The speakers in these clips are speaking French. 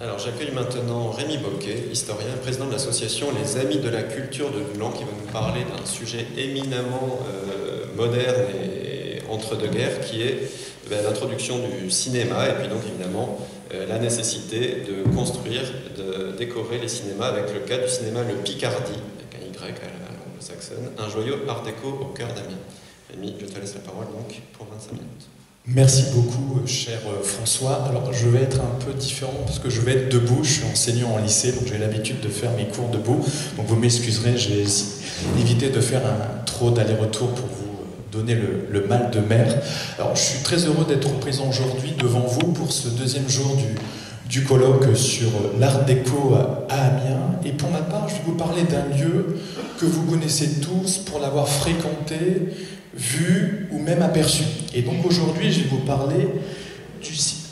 Alors j'accueille maintenant Rémi Boquet, historien et président de l'association Les Amis de la Culture de Doulan, qui va nous parler d'un sujet éminemment moderne et entre-deux-guerres, qui est l'introduction du cinéma, et puis donc évidemment la nécessité de construire, de décorer les cinémas avec le cas du cinéma Le Picardie, avec un Y à l'anglo-saxonne, un joyau art déco au cœur d'Amiens. Rémi, je te laisse la parole donc pour 25 minutes. Merci beaucoup, cher François. Alors, je vais être un peu différent parce que je vais être debout. Je suis enseignant en lycée, donc j'ai l'habitude de faire mes cours debout. Donc, vous m'excuserez, j'ai évité de faire trop d'aller-retour pour vous donner le mal de mer. Alors, je suis très heureux d'être présent aujourd'hui devant vous pour ce deuxième jour du colloque sur l'art déco à Amiens. Et pour ma part, je vais vous parler d'un lieu que vous connaissez tous pour l'avoir fréquenté, vu ou même aperçu. Et donc aujourd'hui, je vais vous parler du...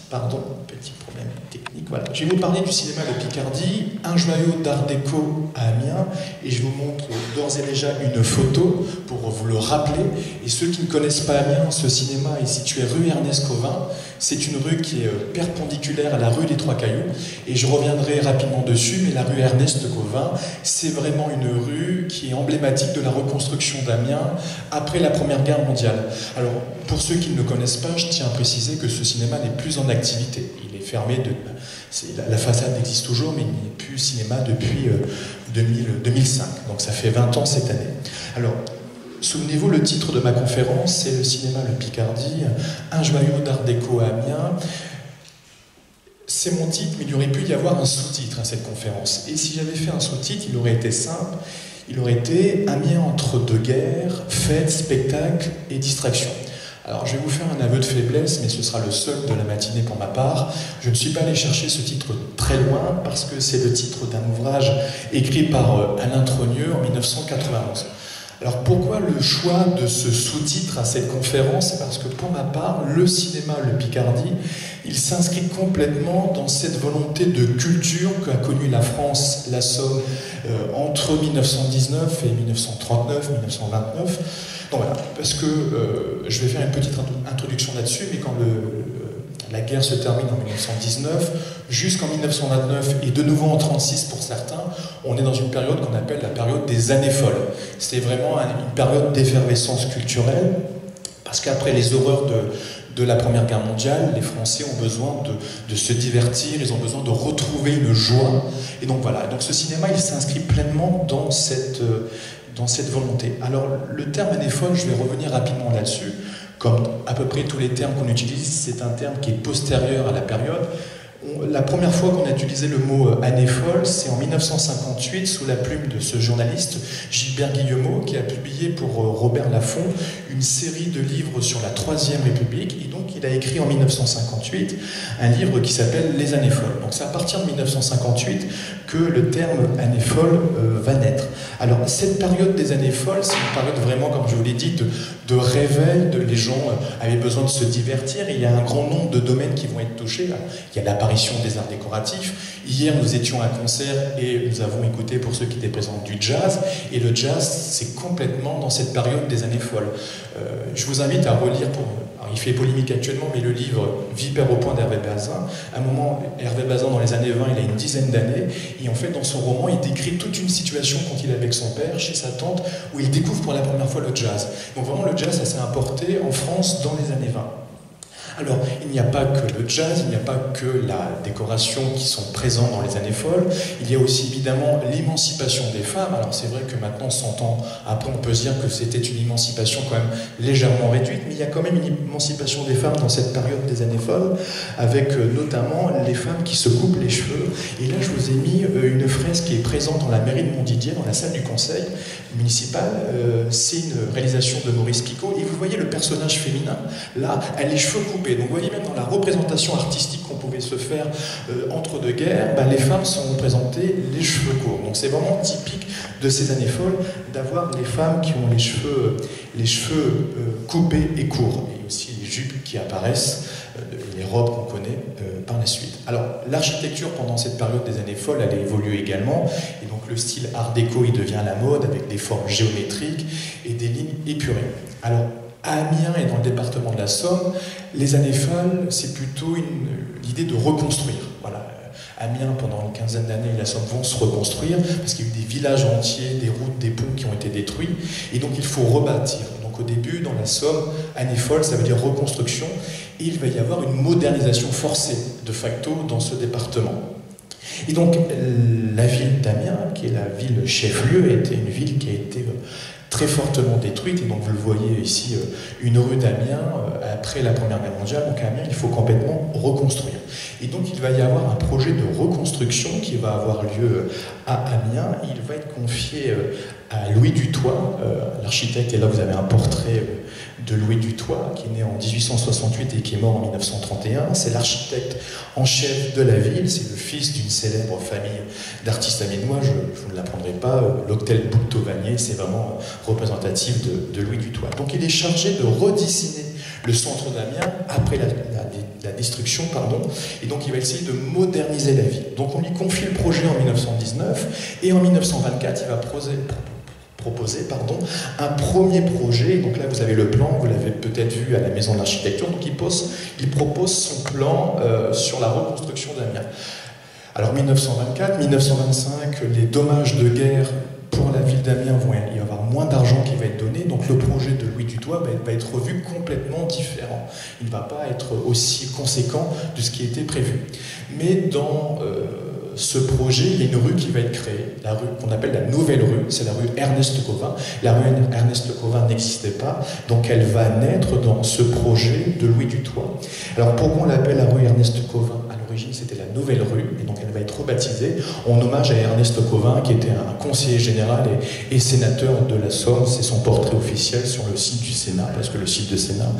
Pardon, petit problème technique. Voilà. Je vais vous parler du cinéma Le Picardie, un joyau d'art déco à Amiens. Et je vous montre d'ores et déjà une photo pour vous le rappeler. Et ceux qui ne connaissent pas Amiens, ce cinéma est situé rue Ernest Covin. C'est une rue qui est perpendiculaire à la rue des Trois Cailloux. Et je reviendrai rapidement dessus, mais la rue Ernest Covin, c'est vraiment une rue qui est emblématique de la reconstruction d'Amiens après la Première Guerre mondiale. Alors, pour ceux qui ne le connaissent pas, je tiens à préciser que ce cinéma n'est plus en activité. Il est fermé, la façade existe toujours, mais il n'est plus cinéma depuis 2005. Donc ça fait 20 ans cette année. Alors, souvenez-vous, le titre de ma conférence, c'est le cinéma Le Picardie, un joyau d'art déco à Amiens. C'est mon titre, mais il aurait pu y avoir un sous-titre à cette conférence. Et si j'avais fait un sous-titre, il aurait été simple. Il aurait été Amiens entre deux guerres, fêtes, spectacles et distractions. Alors, je vais vous faire un aveu de faiblesse, mais ce sera le seul de la matinée pour ma part. Je ne suis pas allé chercher ce titre très loin, parce que c'est le titre d'un ouvrage écrit par Alain Trogneux en 1991. Alors pourquoi le choix de ce sous-titre à cette conférence? C'est parce que pour ma part, le cinéma Le Picardie, il s'inscrit complètement dans cette volonté de culture qu'a connue la France, la Somme, entre 1919 et 1939, 1929. Donc voilà, parce que je vais faire une petite introduction là-dessus, mais quand la guerre se termine en 1919, jusqu'en 1929 et de nouveau en 1936 pour certains, on est dans une période qu'on appelle la période des années folles. C'était vraiment une période d'effervescence culturelle, parce qu'après les horreurs de la Première Guerre mondiale, les Français ont besoin de se divertir, ils ont besoin de retrouver une joie. Et donc voilà, donc ce cinéma, il s'inscrit pleinement dans cette volonté. Alors le terme année folle, je vais revenir rapidement là-dessus. Comme à peu près tous les termes qu'on utilise, c'est un terme qui est postérieur à la période. La première fois qu'on a utilisé le mot année folle, c'est en 1958, sous la plume de ce journaliste Gilbert Guillemot, qui a publié pour Robert Laffont une série de livres sur la Troisième République. Et donc, il a écrit en 1958 un livre qui s'appelle Les années folles. Donc, c'est à partir de 1958 que le terme année folle va naître. Alors, cette période des années folles, c'est une période vraiment, comme je vous l'ai dit, de réveil, les gens avaient besoin de se divertir. Il y a un grand nombre de domaines qui vont être touchés. Il y a l'apparition des arts décoratifs. Hier, nous étions à un concert et nous avons écouté, pour ceux qui étaient présents, du jazz. Et le jazz, c'est complètement dans cette période des années folles. Je vous invite à relire, alors il fait polémique actuellement, mais le livre Vipère au point d'Hervé Bazin. À un moment, Hervé Bazin, dans les années 20, il a une dizaine d'années. Et en fait, dans son roman, il décrit toute une situation quand il est avec son père, chez sa tante, où il découvre pour la première fois le jazz. Donc vraiment, le jazz, ça s'est importé en France dans les années 20. Alors, il n'y a pas que le jazz, il n'y a pas que la décoration qui sont présents dans les années folles, il y a aussi évidemment l'émancipation des femmes. Alors c'est vrai que maintenant, 100 ans après, on peut se dire que c'était une émancipation quand même légèrement réduite, mais il y a quand même une émancipation des femmes dans cette période des années folles, avec notamment les femmes qui se coupent les cheveux. Et là, je vous ai mis une fresque qui est présente dans la mairie de Montdidier, dans la salle du conseil municipal. C'est une réalisation de Maurice Picot, et vous voyez le personnage féminin, là, elle a les cheveux coupés. Donc vous voyez, même dans la représentation artistique qu'on pouvait se faire entre deux guerres, les femmes sont représentées les cheveux courts. Donc c'est vraiment typique de ces années folles d'avoir les femmes qui ont les cheveux coupés et courts. Et aussi les jupes qui apparaissent, les robes qu'on connaît par la suite. Alors l'architecture pendant cette période des années folles, elle a évolué également. Et donc le style art déco, il devient à la mode avec des formes géométriques et des lignes épurées. Alors à Amiens et dans le département de la Somme, les années folles, c'est plutôt l'idée de reconstruire. Voilà. Amiens, pendant une quinzaine d'années, et la Somme vont se reconstruire, parce qu'il y a eu des villages entiers, des routes, des ponts qui ont été détruits, et donc il faut rebâtir. Donc au début, dans la Somme, année folle, ça veut dire reconstruction, et il va y avoir une modernisation forcée, de facto, dans ce département. Et donc, la ville d'Amiens, qui est la ville chef-lieu, était une ville qui a été très fortement détruite, et donc vous le voyez ici, une rue d'Amiens, après la Première Guerre mondiale, donc Amiens, il faut complètement reconstruire. Et donc il va y avoir un projet de reconstruction qui va avoir lieu à Amiens, il va être confié à Louis Dutoit, l'architecte, et là vous avez un portrait de Louis Dutoit, qui est né en 1868 et qui est mort en 1931. C'est l'architecte en chef de la ville, c'est le fils d'une célèbre famille d'artistes amiénois, je ne vous l'apprendrai pas, l'Hôtel Boucteux-Vanier, c'est vraiment représentatif de Louis Dutoit. Donc il est chargé de redessiner le centre d'Amiens après la destruction, et donc il va essayer de moderniser la ville. Donc on lui confie le projet en 1919, et en 1924, il va proposer un premier projet. Donc là vous avez le plan, vous l'avez peut-être vu à la Maison de l'Architecture, donc il propose son plan sur la reconstruction d'Amiens. Alors 1924, 1925, les dommages de guerre pour la ville d'Amiens il va y avoir moins d'argent qui va être donné, donc le projet de Louis Dutoit va être revu complètement différent. Il ne va pas être aussi conséquent de ce qui était prévu. Mais dans ce projet, il y a une rue qui va être créée, la rue qu'on appelle la Nouvelle Rue, c'est la rue Ernest Covin. La rue Ernest Covin n'existait pas, donc elle va naître dans ce projet de Louis Dutoit. Alors pourquoi on l'appelle la rue Ernest Covin? À l'origine, c'était la Nouvelle Rue, et donc elle va être rebaptisée en hommage à Ernest Covin, qui était un conseiller général et sénateur de la Somme. C'est son portrait officiel sur le site du Sénat, parce que le site du Sénat,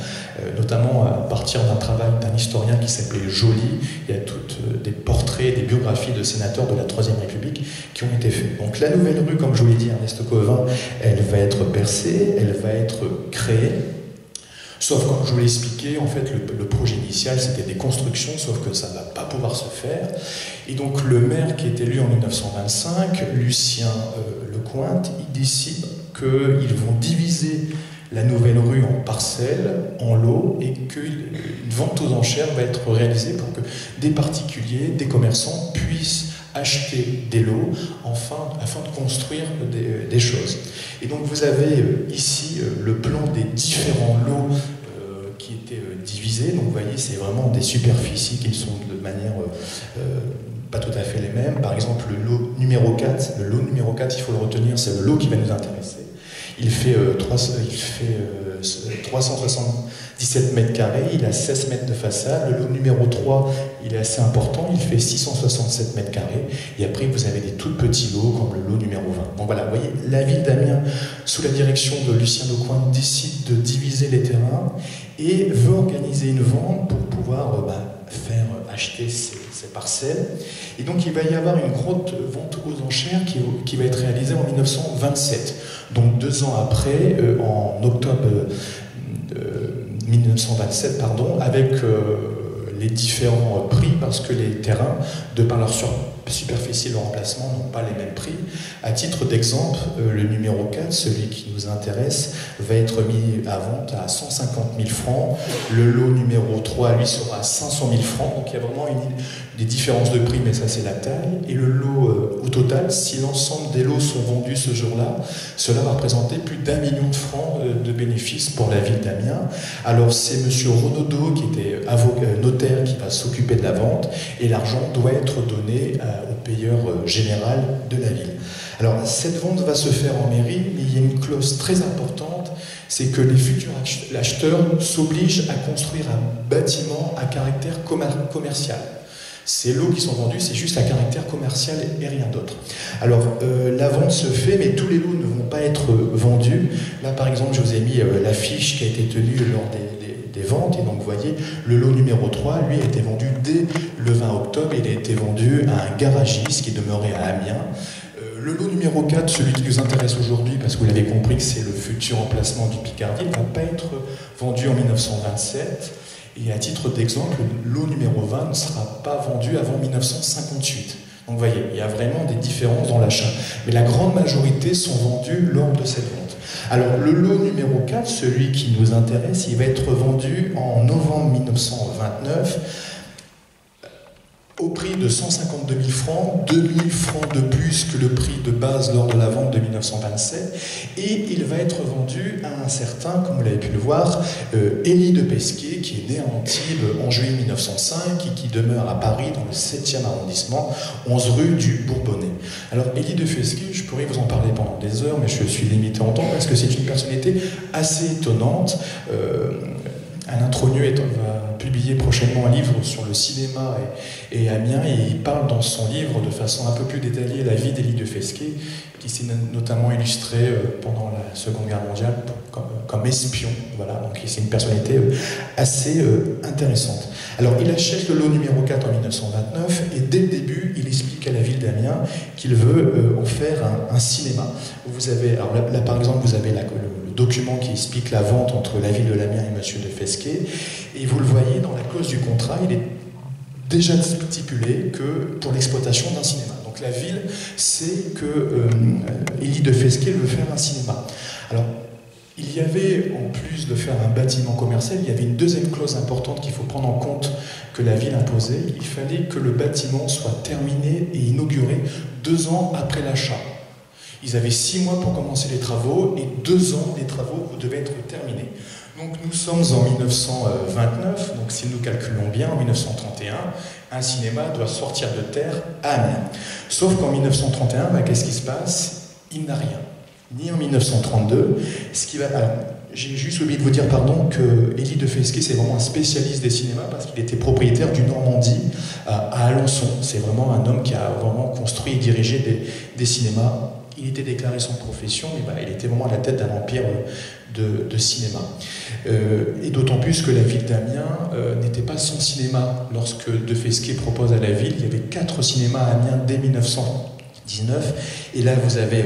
notamment à partir d'un travail d'un historien qui s'appelait Joly, il y a toutes des portraits, des biographies de sénateurs de la Troisième République qui ont été faits. Donc la Nouvelle Rue, comme je vous l'ai dit, Ernest Covin, elle va être percée, elle va être créée. Sauf, comme je vous l'ai expliqué, en fait, le projet initial, c'était des constructions, sauf que ça ne va pas pouvoir se faire. Et donc, le maire qui est élu en 1925, Lucien Lecointe, il décide qu'ils vont diviser la Nouvelle Rue en parcelles, en lots, et qu'une vente aux enchères va être réalisée pour que des particuliers, des commerçants puissent acheter des lots afin de construire des choses. Et donc vous avez ici le plan des différents lots qui étaient divisés. Donc vous voyez, c'est vraiment des superficies qui sont de manière pas tout à fait les mêmes. Par exemple, le lot numéro 4, il faut le retenir, c'est le lot qui va nous intéresser. Il fait 377 mètres carrés, il a 16 mètres de façade. Le lot numéro 3, il est assez important, il fait 667 mètres carrés. Et après, vous avez des tout petits lots, comme le lot numéro 20. Donc voilà, vous voyez, la ville d'Amiens, sous la direction de Lucien Lecointe, décide de diviser les terrains et veut organiser une vente pour pouvoir faire acheter ces parcelles. Et donc, il va y avoir une grande vente aux enchères qui va être réalisée en 1927. Donc 2 ans après, en octobre 1927, avec les différents prix, parce que les terrains, de par leur superficie et leur emplacement, n'ont pas les mêmes prix. À titre d'exemple, le numéro 4, celui qui nous intéresse, va être mis à vente à 150 000 francs. Le lot numéro 3, lui, sera à 500 000 francs. Donc il y a vraiment des différences de prix, mais ça c'est la taille. Et le lot au total, si l'ensemble des lots sont vendus ce jour-là, cela va représenter plus d'1 million de francs de bénéfices pour la ville d'Amiens. Alors c'est M. Renaudot, qui était notaire, qui va s'occuper de la vente, et l'argent doit être donné au payeur général de la ville. Alors cette vente va se faire en mairie, mais il y a une clause très importante, c'est que les futurs acheteurs s'obligent à construire un bâtiment à caractère commercial. Ces lots qui sont vendus, c'est juste à caractère commercial et rien d'autre. Alors, la vente se fait, mais tous les lots ne vont pas être vendus. Là, par exemple, je vous ai mis l'affiche qui a été tenue lors des ventes. Et donc, vous voyez, le lot numéro 3, lui, a été vendu dès le 20 octobre. Il a été vendu à un garagiste qui demeurait à Amiens. Le lot numéro 4, celui qui nous intéresse aujourd'hui, parce que vous l'avez compris que c'est le futur emplacement du Picardie, ne va pas être vendu en 1927. Et à titre d'exemple, le lot numéro 20 ne sera pas vendu avant 1958. Donc vous voyez, il y a vraiment des différences dans l'achat. Mais la grande majorité sont vendus lors de cette vente. Alors le lot numéro 4, celui qui nous intéresse, il va être vendu en novembre 1929 au prix de 152 000 francs, 2 000 francs de plus que le prix de base lors de la vente de 1927, et il va être vendu à un certain, comme vous l'avez pu le voir, Élie de Pesquet, qui est né à Antibes en juillet 1905 et qui demeure à Paris dans le 7e arrondissement, 11 rue du Bourbonnais. Alors Élie de Pesquet, je pourrais vous en parler pendant des heures, mais je suis limité en temps parce que c'est une personnalité assez étonnante. Alain Trogneux va publier prochainement un livre sur le cinéma et Amiens, et il parle dans son livre de façon un peu plus détaillée la vie d'Élie de Pesquet, qui s'est notamment illustré pendant la Seconde Guerre mondiale comme espion. Voilà, donc c'est une personnalité assez intéressante. Alors il achète le lot numéro 4 en 1929, et dès le début, il explique à la ville d'Amiens qu'il veut en faire un cinéma. Vous avez, alors là, par exemple, vous avez le document qui explique la vente entre la ville de l'Amiens et monsieur de Pesquet, et vous le voyez dans la clause du contrat, il est déjà stipulé que pour l'exploitation d'un cinéma. Donc la ville sait que Élie de Pesquet veut faire un cinéma. Alors il y avait, en plus de faire un bâtiment commercial, il y avait une deuxième clause importante qu'il faut prendre en compte que la ville imposait. Il fallait que le bâtiment soit terminé et inauguré 2 ans après l'achat. Ils avaient 6 mois pour commencer les travaux, et 2 ans, les travaux devaient être terminés. Donc nous sommes en 1929, donc si nous calculons bien, en 1931, un cinéma doit sortir de terre à Amiens. Sauf qu'en 1931, qu'est-ce qui se passe? Il n'a rien. Ni en 1932, j'ai juste oublié de vous dire, pardon, que Élie de Pesquet, c'est vraiment un spécialiste des cinémas parce qu'il était propriétaire du Normandie à Alençon. C'est vraiment un homme qui a vraiment construit et dirigé des cinémas. Il était déclaré sans profession, mais il était vraiment à la tête d'un empire de cinéma. Et d'autant plus que la ville d'Amiens n'était pas sans cinéma. Lorsque de Pesquet propose à la ville, il y avait 4 cinémas à Amiens dès 1919. Et là, vous avez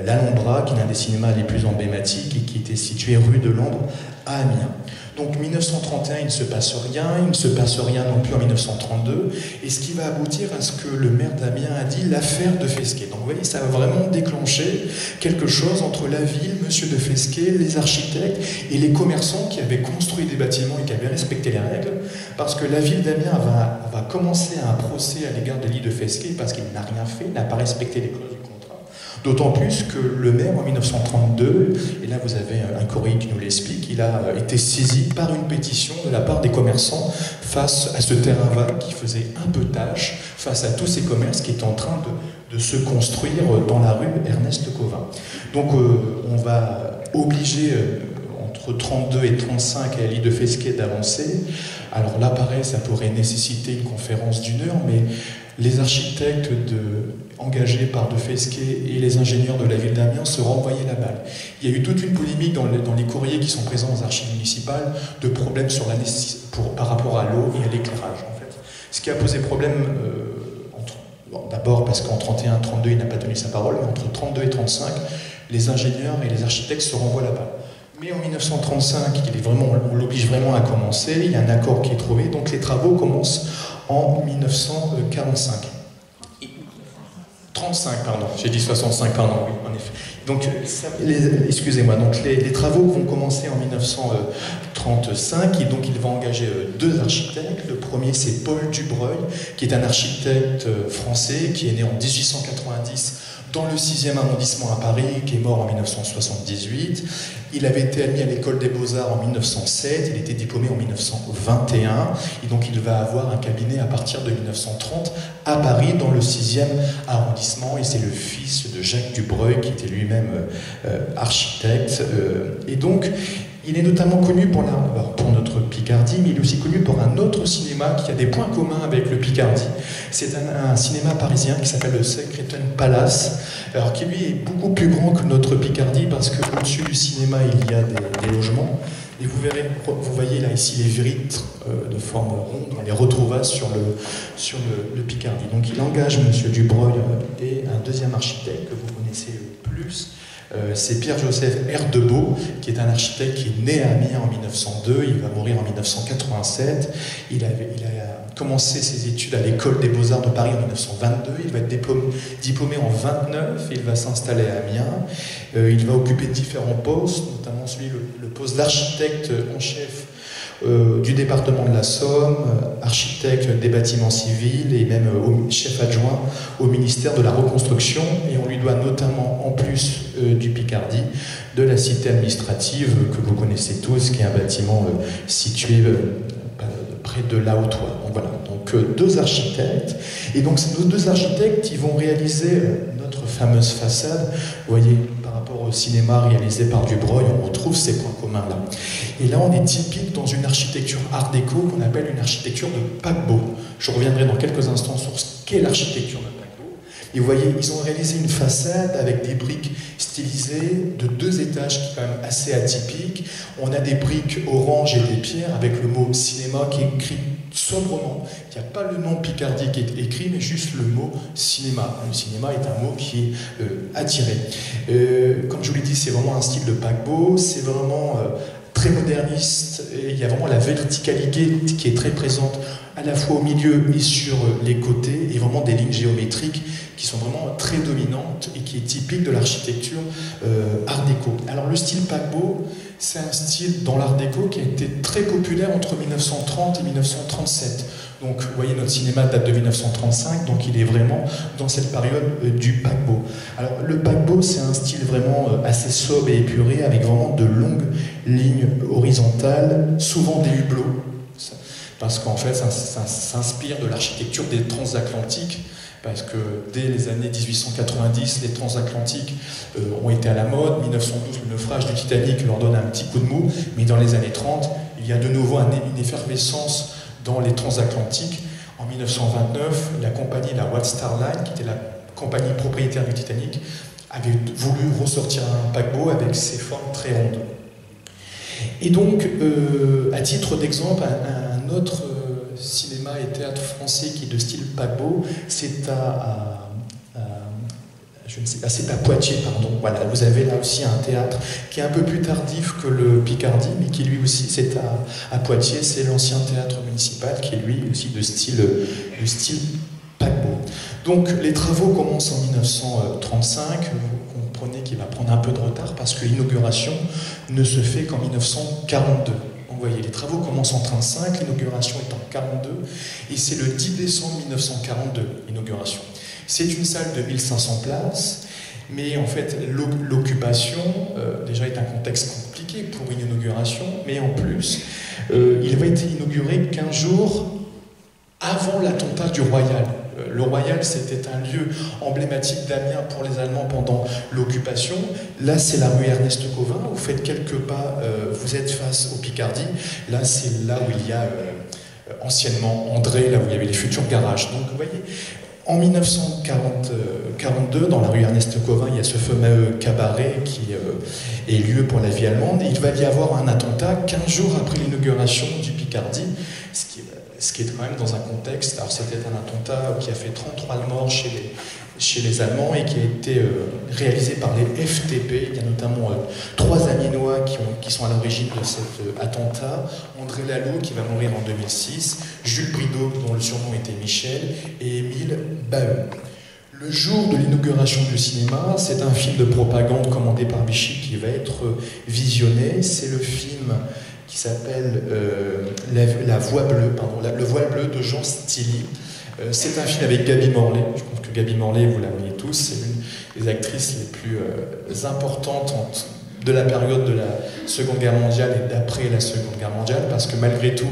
l'Alhambra, qui est l'un des cinémas les plus emblématiques et qui était situé rue de l'Ambre à Amiens. Donc 1931, il ne se passe rien, il ne se passe rien non plus en 1932, et ce qui va aboutir à ce que le maire d'Amiens a dit l'affaire de Pesquet. Donc vous voyez, ça va vraiment déclencher quelque chose entre la ville, monsieur de Pesquet, les architectes et les commerçants qui avaient construit des bâtiments et qui avaient respecté les règles, parce que la ville d'Amiens va commencer un procès à l'égard d'Élie de Pesquet parce qu'il n'a rien fait, il n'a pas respecté les clauses du contrat. D'autant plus que le maire, en 1932, et là vous avez un courrier qui nous l'explique, il a été saisi par une pétition de la part des commerçants face à ce terrain vague qui faisait un peu tâche, face à tous ces commerces qui étaient en train de se construire dans la rue Ernest Covin. Donc on va obliger entre 32 et 35 à Élie de Pesquet d'avancer. Alors là, pareil, ça pourrait nécessiter une conférence d'1 heure, mais les architectes engagés par de Pesquet et les ingénieurs de la ville d'Amiens se renvoyaient la balle. Il y a eu toute une polémique dans les courriers qui sont présents aux archives municipales de problèmes sur par rapport à l'eau et à l'éclairage, en fait. Ce qui a posé problème, d'abord parce qu'en 31-32, il n'a pas tenu sa parole, mais entre 32 et 35, les ingénieurs et les architectes se renvoient la balle. Mais en 1935, on l'oblige vraiment à commencer, il y a un accord qui est trouvé, donc les travaux commencent en 1945. 35, pardon, j'ai dit 65, pardon, oui, en effet. Donc, excusez-moi, donc les travaux vont commencer en 1935, et donc il va engager 2 architectes. Le premier, c'est Paul Dubreuil, qui est un architecte français, qui est né en 1890 dans le 6e arrondissement à Paris, qui est mort en 1978. Il avait été admis à l'école des Beaux-Arts en 1907, il était diplômé en 1921, et donc il va avoir un cabinet à partir de 1930 à Paris, dans le 6e arrondissement, et c'est le fils de Jacques Dubreuil, qui était lui-même architecte. Et donc, il est notamment connu pour notre Picardie, mais il est aussi connu pour un autre cinéma qui a des points communs avec le Picardie. C'est un cinéma parisien qui s'appelle le Secreton Palace, alors qui lui est beaucoup plus grand que notre Picardie, parce qu'au-dessus du cinéma, il y a des logements. Et vous voyez là ici les vitres de forme ronde, on les retrouvera sur le Picardie. Donc il engage M. Dubreuil et un deuxième architecte que vous connaissez plus. C'est Pierre-Joseph Erdebeau, qui est un architecte qui est né à Amiens en 1902, il va mourir en 1987. Il a commencé ses études à l'école des Beaux-Arts de Paris en 1922, il va être diplômé en 1929, il va s'installer à Amiens. Il va occuper différents postes, notamment le poste d'architecte en chef du département de la Somme, architecte des bâtiments civils et même chef adjoint au ministère de la Reconstruction. Et on lui doit notamment, en plus du Picardie, de la cité administrative que vous connaissez tous, qui est un bâtiment situé près de La Haute-Oie. Donc voilà, donc deux architectes. Et donc nos deux architectes, ils vont réaliser notre fameuse façade. Vous voyez, par rapport au cinéma réalisé par Dubreuil, on retrouve ces points communs là. Et là, on est typique dans une architecture art déco qu'on appelle une architecture de paquebot. Je reviendrai dans quelques instants sur ce qu'est l'architecture de paquebot. Et vous voyez, ils ont réalisé une façade avec des briques stylisées de 2 étages qui est quand même assez atypique. On a des briques orange et des pierres avec le mot cinéma qui est écrit sobrement. Il n'y a pas le nom Picardie qui est écrit, mais juste le mot cinéma. Le cinéma est un mot qui est attiré. Comme je vous l'ai dit, c'est vraiment un style de paquebot, c'est vraiment très moderniste, et il y a vraiment la verticalité qui est très présente à la fois au milieu et sur les côtés, et vraiment des lignes géométriques qui sont vraiment très dominantes et qui est typique de l'architecture art déco. Alors le style paquebot, c'est un style dans l'art déco qui a été très populaire entre 1930 et 1937. Donc vous voyez, notre cinéma date de 1935, donc il est vraiment dans cette période du paquebot. Alors le paquebot, c'est un style vraiment assez sobre et épuré, avec vraiment de longues lignes horizontales, souvent des hublots, parce qu'en fait ça s'inspire de l'architecture des transatlantiques, parce que dès les années 1890, les transatlantiques ont été à la mode. 1912, le naufrage du Titanic leur donne un petit coup de mou, mais dans les années 30, il y a de nouveau une effervescence dans les transatlantiques. En 1929, la compagnie, la White Star Line, qui était la compagnie propriétaire du Titanic, avait voulu ressortir un paquebot avec ses formes très rondes. Et donc, à titre d'exemple, un autre cinéma et théâtre français qui est de style paquebot, c'est à Poitiers, pardon. Voilà, vous avez là aussi un théâtre qui est un peu plus tardif que le Picardie, mais qui lui aussi, c'est à Poitiers, c'est l'ancien théâtre municipal, qui est lui aussi de style paquebot. Donc les travaux commencent en 1935, vous comprenez qu'il va prendre un peu de retard parce que l'inauguration ne se fait qu'en 1942. Vous voyez, les travaux commencent en 1935, l'inauguration est en 1942, et c'est le 10 décembre 1942, l'inauguration. C'est une salle de 1500 places, mais en fait, l'occupation, déjà, est un contexte compliqué pour une inauguration, mais en plus, il va être inauguré 15 jours avant l'attentat du Royal. Le Royal, c'était un lieu emblématique d'Amiens pour les Allemands pendant l'occupation. Là, c'est la rue Ernest Covin. Vous faites quelques pas, vous êtes face au Picardie. Là, c'est là où il y a anciennement André, là où il y avait les futurs garages. Donc, vous voyez, en 1942, dans la rue Ernest Covin, il y a ce fameux cabaret qui est lieu pour la vie allemande. Et il va y avoir un attentat 15 jours après l'inauguration du Picardie, ce qui est quand même dans un contexte. Alors c'était un attentat qui a fait 33 morts chez les Allemands et qui a été réalisé par les FTP. Il y a notamment 3 Amiénois qui sont à l'origine de cet attentat. André Laloux qui va mourir en 2006, Jules Brideau dont le surnom était Michel, et Émile Baheu. Le jour de l'inauguration du cinéma, c'est un film de propagande commandé par Vichy qui va être visionné. C'est le film qui s'appelle Le voile bleu de Jean Stilly. C'est un film avec Gaby Morlet. Je pense que Gaby Morlet, vous la voyez tous, c'est l'une des actrices les plus importantes de la période de la Seconde Guerre mondiale et d'après la Seconde Guerre mondiale, parce que malgré tout,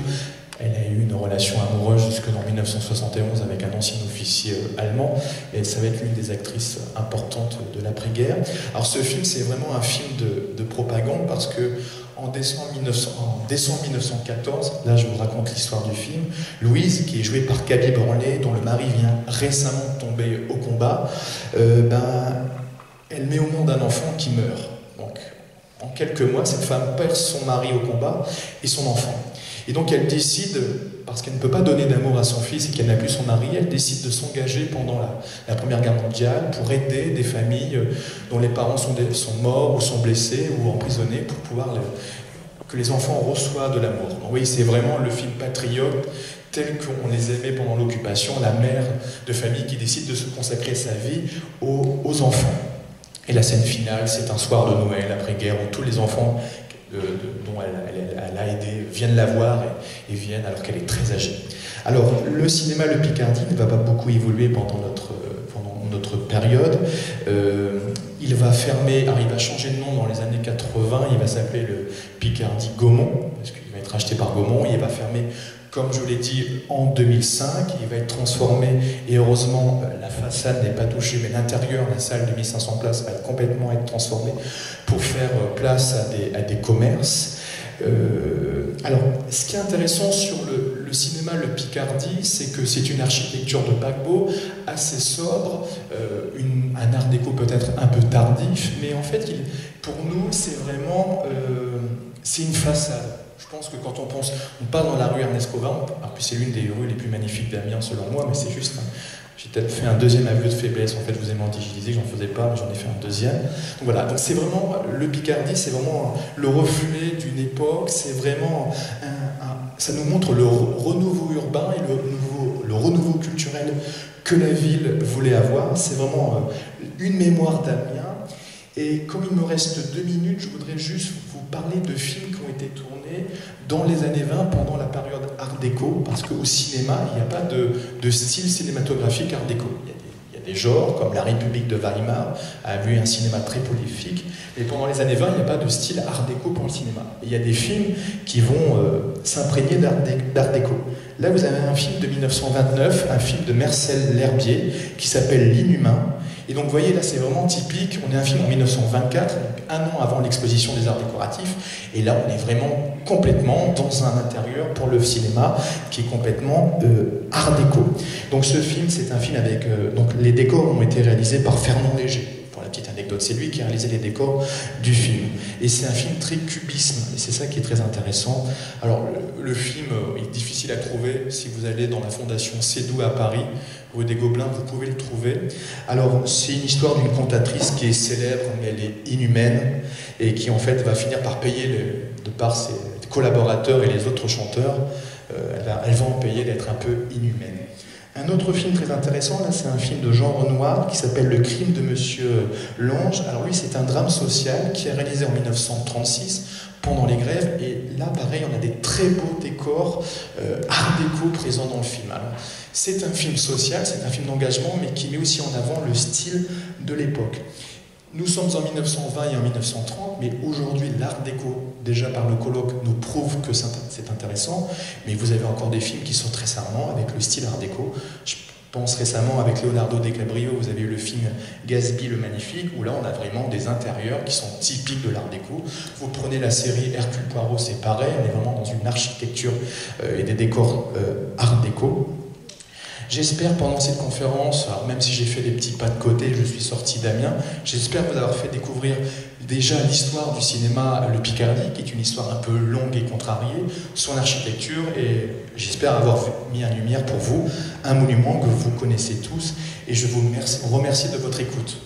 elle a eu une relation amoureuse jusque dans 1971 avec un ancien officier allemand, et ça va être l'une des actrices importantes de l'après-guerre. Alors ce film, c'est vraiment un film de propagande, parce que en décembre 1914, là je vous raconte l'histoire du film, Louise, qui est jouée par Gaby Morlet, dont le mari vient récemment de tomber au combat, elle met au monde un enfant qui meurt. Donc, en quelques mois, cette femme perd son mari au combat et son enfant. Et donc elle décide, parce qu'elle ne peut pas donner d'amour à son fils et qu'elle n'a plus son mari, elle décide de s'engager pendant la Première Guerre mondiale pour aider des familles dont les parents sont morts ou sont blessés ou emprisonnés, pour pouvoir que les enfants reçoivent de l'amour. Oui, c'est vraiment le film patriote tel qu'on les aimait pendant l'occupation, la mère de famille qui décide de se consacrer sa vie aux enfants. Et la scène finale, c'est un soir de Noël après-guerre où tous les enfants dont elle a aidé, viennent la voir et viennent alors qu'elle est très âgée. Alors, le cinéma Le Picardie ne va pas beaucoup évoluer pendant notre période. Il va fermer, alors il va changer de nom dans les années 80, il va s'appeler le Picardie Gaumont, parce qu'il va être acheté par Gaumont, et il va fermer, comme je l'ai dit, en 2005. Il va être transformé, et heureusement, la façade n'est pas touchée, mais l'intérieur, la salle de 1500 places, va complètement être transformée pour faire place à des commerces. Alors, ce qui est intéressant sur le cinéma Le Picardie, c'est que c'est une architecture de paquebot assez sobre, un art déco peut-être un peu tardif, mais en fait, pour nous, c'est vraiment c'est une façade. Je pense que quand on part dans la rue Ernest Covin, puis c'est l'une des rues les plus magnifiques d'Amiens selon moi, mais c'est juste j'ai peut-être fait un deuxième aveu de faiblesse, en fait je vous ai menti, je disais que j'en faisais pas, mais j'en ai fait un deuxième. Donc voilà, donc c'est vraiment, le Picardie, c'est vraiment le reflet d'une époque, c'est vraiment, ça nous montre le renouveau urbain et le renouveau culturel que la ville voulait avoir. C'est vraiment une mémoire d'Amiens. Et comme il me reste 2 minutes, je voudrais juste vous parler de films qui ont été tournés dans les années 20 pendant la période Art déco, parce qu'au cinéma, il n'y a pas de style cinématographique Art déco. Il y a des genres, comme La République de Weimar a vu un cinéma très prolifique, mais pendant les années 20, il n'y a pas de style Art déco pour le cinéma. Et il y a des films qui vont s'imprégner d'Art déco. Là, vous avez un film de 1929, un film de Marcel L'Herbier, qui s'appelle L'Inhumain. Et donc, vous voyez, là, c'est vraiment typique. On est un film en 1924, donc un an avant l'exposition des arts décoratifs. Et là, on est vraiment complètement dans un intérieur pour le cinéma qui est complètement art déco. Donc, ce film, c'est un film avec... donc, les décors ont été réalisés par Fernand Léger. Pour la petite anecdote, c'est lui qui a réalisé les décors du film. Et c'est un film très cubisme, et c'est ça qui est très intéressant. Alors, le film est difficile à trouver. Si vous allez dans la fondation Seydoux à Paris, rue des Gobelins, vous pouvez le trouver. Alors, c'est une histoire d'une cantatrice qui est célèbre, mais elle est inhumaine, et qui, en fait, va finir par payer, de par ses collaborateurs et les autres chanteurs, elle va en payer d'être un peu inhumaine. Un autre film très intéressant, là, c'est un film de Jean Renoir qui s'appelle Le crime de Monsieur Lange. Alors lui, c'est un drame social qui est réalisé en 1936 pendant les grèves. Et là, pareil, on a des très beaux décors art déco présents dans le film. Alors, c'est un film social, c'est un film d'engagement, mais qui met aussi en avant le style de l'époque. Nous sommes en 1920 et en 1930, mais aujourd'hui, l'art déco, déjà par le colloque, nous prouve que c'est intéressant, mais vous avez encore des films qui sont très charmants avec le style art déco. Je pense récemment avec Leonardo DiCaprio, vous avez eu le film Gatsby le Magnifique, où là, on a vraiment des intérieurs qui sont typiques de l'art déco. Vous prenez la série Hercule Poirot, c'est pareil, on est vraiment dans une architecture et des décors art déco. J'espère pendant cette conférence, alors même si j'ai fait des petits pas de côté, je suis sorti d'Amiens, j'espère vous avoir fait découvrir déjà l'histoire du cinéma Le Picardie, qui est une histoire un peu longue et contrariée, son architecture, et j'espère avoir mis en lumière pour vous un monument que vous connaissez tous, et je vous remercie de votre écoute.